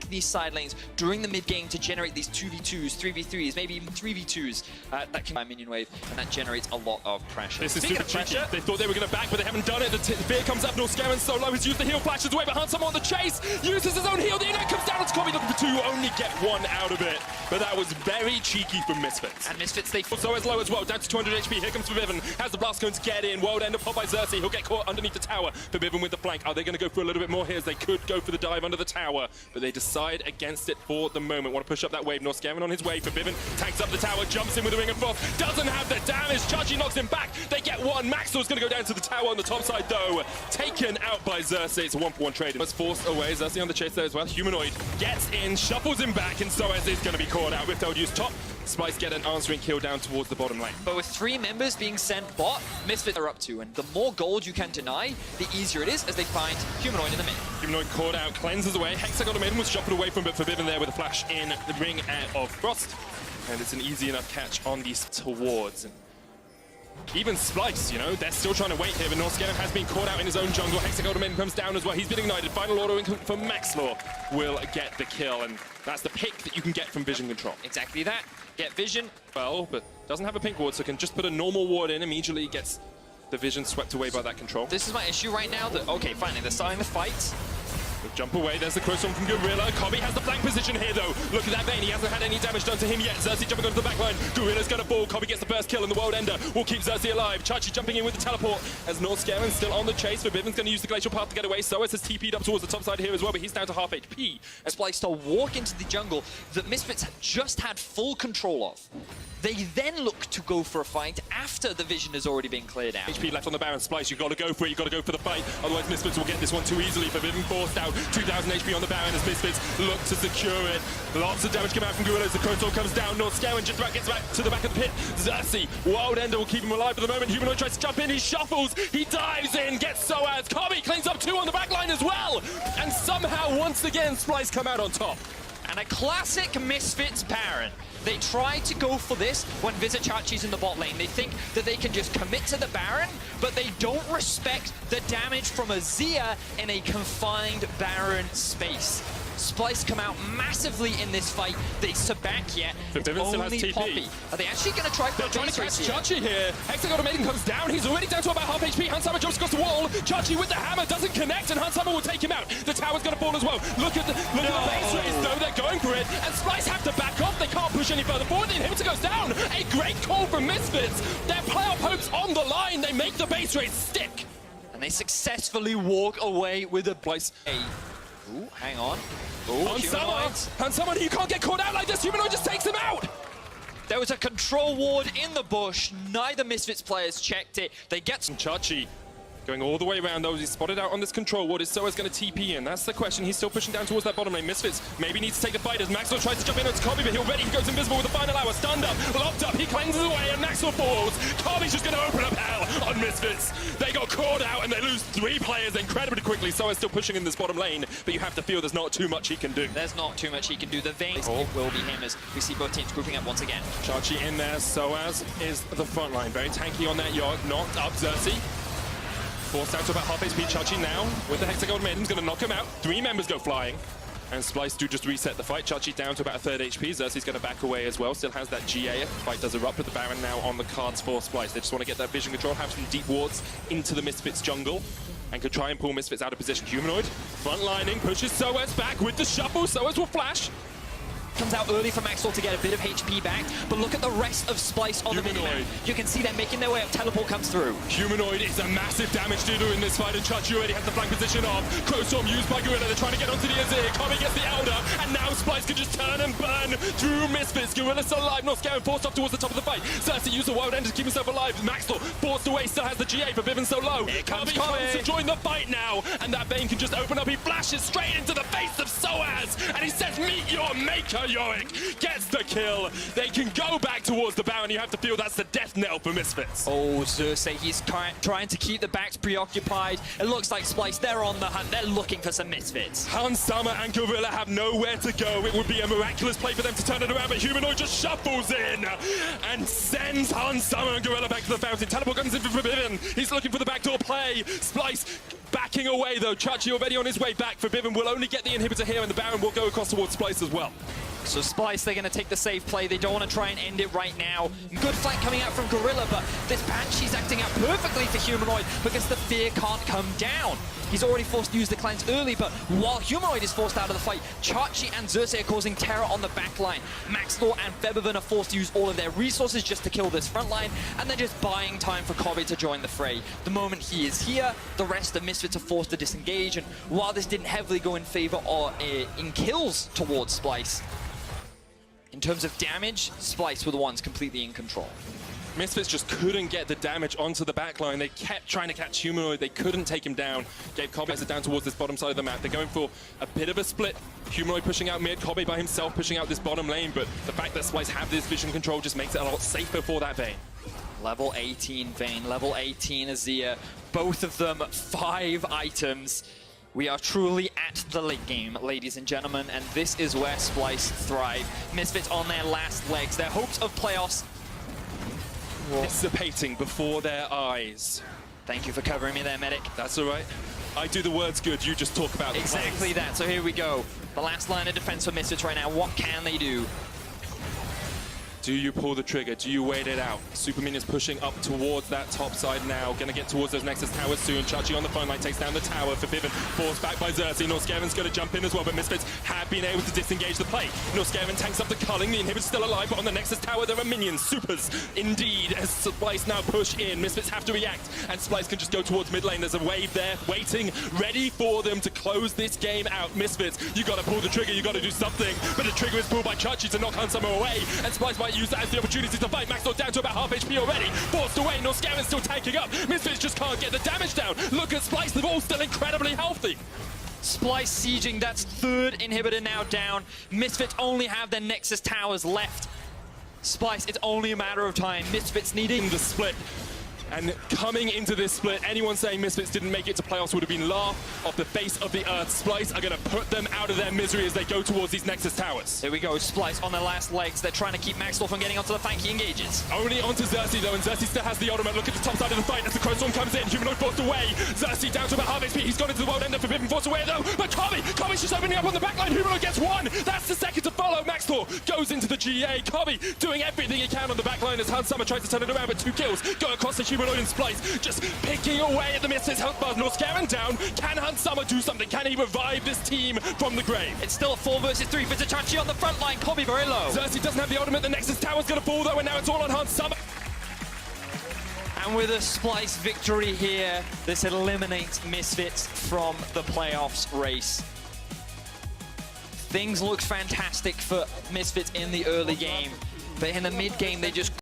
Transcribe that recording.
these side lanes during the mid game to generate these 2v2s, 3v3s, maybe even 3v2s that can minion wave, and that generates a lot of pressure. This is super cheeky. They thought they were going to back, but they haven't done it. The fear comes up. Norscaven solo has used the heal, flashes away behind someone on the chase, uses his own heal. The ignite comes down. It's Kobbe looking for two, only get one out of it. But that was very cheeky from Misfits. And Misfits, they so as low as well, down to 200 HP. Here comes Vayne. Has the blast going to get in. World Ender pop by Xerxes. He'll get caught underneath the tower. Vayne with the flank. Are they going to go for a little bit more here? As they could go for the dive under the tower, but they decide against it for the moment. Want to push up that wave. Norscaven on his way. Vayne tanks up the tower, jumps in with a Ring of Frost. Doesn't have the damage. Chachi knocks him back. They get one. Maxwell's going to go down to the tower on the top side though. Taken out by Xerxes. It's a 1-for-1 trade. Was forced away. Xerxes on the chase there as well. Humanoid gets in, shuffles him back, and Soaz is going to be caught out. Rift use top. Splyce get an answering kill down towards the bottom lane. But with 3 members being sent bot, Misfits are up to, and the more gold you can deny, the easier it is as they find Humanoid in the mid. Humanoid caught out, cleanses away. Hexagon maiden was shuffled away from it for Vayne there with a flash in the Ring of Frost. And it's an easy enough catch on these towards. Even Splyce, you know, they're still trying to wait here, but Norscaven has been caught out in his own jungle. Hexagon maiden comes down as well. He's been ignited. Final auto for Maxlaw will get the kill, and that's the pick that you can get from vision control. Exactly that. Get vision. Well, but doesn't have a pink ward, so can just put a normal ward in, immediately gets the vision swept away by that control. This is my issue right now, that, okay, finally, they're starting the fight. Jump away, there's the cross from Gorilla. Kobbe has the flank position here though. Look at that Vayne, he hasn't had any damage done to him yet. Xerxes jumping onto the back line. Gorilla's gonna fall. Kobbe gets the first kill and the World Ender will keep Xerxes alive. Chachi jumping in with the teleport as Norscaven still on the chase. Vayne's gonna use the glacial path to get away. Soaz has TP'd up towards the top side here as well, but he's down to half HP. As Splyce to walk into the jungle that Misfits just had full control of. They then look to go for a fight after the vision has already been cleared out. HP left on the Baron. Splyce, you've got to go for it, you've got to go for the fight. Otherwise Misfits will get this one too easily. For Vayne forced out, 2,000 HP on the Baron as Misfits look to secure it. Lots of damage come out from Gorillas. The Crow comes down. Norscaven just about gets back to the back of the pit. Xerxes, Wild Ender will keep him alive for the moment. Humanoid tries to jump in, he shuffles, he dives in, gets Soaz. Kobbe cleans up 2 on the back line as well. And somehow, once again, Splyce come out on top. And a classic Misfits Baron. They try to go for this when Chachi's in the bot lane. They think that they can just commit to the Baron, but they don't respect the damage from a Zia in a confined Baron space. Splyce come out massively in this fight. They back yet. It's only Poppy. Are they actually going to try for a trying to catch Chachi here? Hexagon maiden comes down. He's already down to about half HP. Huntshammer jumps across the wall. Chachi with the hammer doesn't connect, and Huntshammer will take him out. The tower's going to fall as well. Look at the base race. No, they're going for it. And Splyce have to back off. They can't push any further forward. The inhibitor goes down. A great call from Misfits. Their playoff hopes on the line. They make the base race stick. And they successfully walk away with a Splyce. Ooh, hang on. Huntshammer, you can't get caught out like this. Humanoid just takes him out. There was a control ward in the bush. Neither Misfits players checked it. They get some Chachi going all the way around though. He's spotted out on this control ward. Is Soaz going to TP in? That's the question. He's still pushing down towards that bottom lane. Misfits maybe needs to take the fight as Maxwell tries to jump in onto Kobbe, but he'll ready. He goes invisible with the final hour. Stunned up, locked up. He cleanses away and Maxwell falls. Kobbe's just going to open up hell on Misfits. They got caught out and they lose 3 players incredibly quickly. Soaz still pushing in this bottom lane, but you have to feel there's not too much he can do. There's not too much he can do. The Vayne will be him as we see both teams grouping up once again. Chachi in there. Soaz is the front line. Very tanky on that yard. Knocked up Xerxes. Forced out to about half HP. Chachi now with the Hexagon Maiden's going to knock him out. 3 members go flying. And Splyce do just reset the fight. Chachi down to about a 3rd HP. Xerxes going to back away as well. Still has that GA if the fight does erupt, with the Baron now on the cards for Splyce. They just want to get that vision control, have some deep wards into the Misfits jungle, and could try and pull Misfits out of position. Humanoid front lining, pushes Soaz back with the shuffle. Soaz will flash. Comes out early for Maxwell to get a bit of HP back, but look at the rest of Splyce on the minimap. You can see them making their way up. Teleport comes through. Humanoid is a massive damage dealer in this fight, and Chachi already has the flank position off. Crowstorm used by Gorilla. They're trying to get onto the Azir. Kobbe gets the Elder, and now Splyce can just turn and burn through Misfits. Gorilla still alive. Norscaven forced up towards the top of the fight. Xerxes used the Wild Ender to keep himself alive. Maxwell forced away, still has the GA, but Vayne so low. Kobbe comes to join the fight now, and that Vayne can just open up. He flashes straight into the face of Soaz, and he says, "Meet your maker, Yorick." Gets the kill. They can go back towards the Baron. You have to feel that's the death knell for Misfits. Oh, Xerxes, he's trying to keep the backs preoccupied. It looks like Splyce, they're on the hunt. They're looking for some Misfits. Huntshammer and Gorilla have nowhere to go. It would be a miraculous play for them to turn it around, but Humanoid just shuffles in and sends Huntshammer and Gorilla back to the fountain. Teleport comes in for Vayne. He's looking for the backdoor play. Splyce backing away though. Chachi already on his way back. For Bivin will only get the inhibitor here, and the Baron will go across towards Splyce as well. So Splyce, they're going to take the safe play. They don't want to try and end it right now. Good flank coming out from Gorilla, but this Banshee's acting out perfectly for Humanoid because the fear can't come down. He's already forced to use the cleanse early, but while Humanoid is forced out of the fight, Chachi and Xerxes are causing terror on the back line. Maxlaw and Febiven are forced to use all of their resources just to kill this front line, and they're just buying time for Kobbe to join the fray. The moment he is here, the rest of Misfits are forced to disengage, and while this didn't heavily go in favor or in kills towards Splyce, in terms of damage, Splyce were the ones completely in control. Misfits just couldn't get the damage onto the backline. They kept trying to catch Humanoid. They couldn't take him down. Gave Kobbe down towards this bottom side of the map. They're going for a bit of a split. Humanoid pushing out mid, Kobbe by himself pushing out this bottom lane, but the fact that Splyce have this vision control just makes it a lot safer for that Vayne. Level 18 Vayne, level 18 Azir. Both of them 5 items. We are truly at the late game, ladies and gentlemen, and this is where Splyce thrive. Misfits on their last legs. Their hopes of playoffs dissipating before their eyes. Thank you for covering me there, medic. That's all right. I do the words good, you just talk about exactly that. So here we go. The last line of defense for Misfits right now. What can they do? Do you pull the trigger? Do you wait it out? Supermin is pushing up towards that top side now. Gonna get towards those Nexus towers soon. Chachi on the phone line takes down the tower for Bivin. Forced back by Xerxes. Norskevin's gonna jump in as well, but Misfits have been able to disengage the play. Norskevin tanks up the culling. The inhibitor's still alive, but on the Nexus tower there are minions. Supers, indeed, as Splyce now push in. Misfits have to react, and Splyce can just go towards mid lane. There's a wave there, waiting, ready for them to close this game out. Misfits, you gotta pull the trigger, you gotta do something. But the trigger is pulled by Chachi to knock Hansama away, and Splyce might use that as the opportunity to fight. Maxwell down to about half HP already. Forced away, Norskevin's still tanking up. Misfits just can't get the damage down. Look at Splyce, they're all still incredibly healthy. Splyce sieging, that's 3rd inhibitor now down. Misfits only have their Nexus towers left. Splyce, it's only a matter of time. Misfits needing the split. And coming into this split, anyone saying Misfits didn't make it to playoffs would have been laughed off the face of the earth. Splyce are going to put them out of their misery as they go towards these Nexus towers. Here we go, Splyce on their last legs. They're trying to keep Maxwell from getting onto the flank. He engages. Only onto Xerxes though, and Xerxes still has the ultimate. Look at the top side of the fight as the Crowstorm comes in. Humanoid forced away. Xerxes down to about half HP. He's gone into the world ender for Bivin, forced away though. But Kobbe's just opening up on the backline. Humanoid gets 1. That's the second to follow. Maxtor goes into the GA. Kobbe doing everything he can on the backline as Hansama tries to turn it around, but 2 kills go across the Humanoid and Splyce. Just picking away at the Misfits health bars. Norskeven down. Can Hansama do something? Can he revive this team from the grave? It's still a 4 versus 3. Chachi on the front line. Kobbe very low. Xerxes doesn't have the ultimate. The Nexus tower's going to fall though, and now it's all on Hansama. And with a Splyce victory here, this eliminates Misfits from the playoffs race. Things look fantastic for Misfits in the early game, but in the mid game they just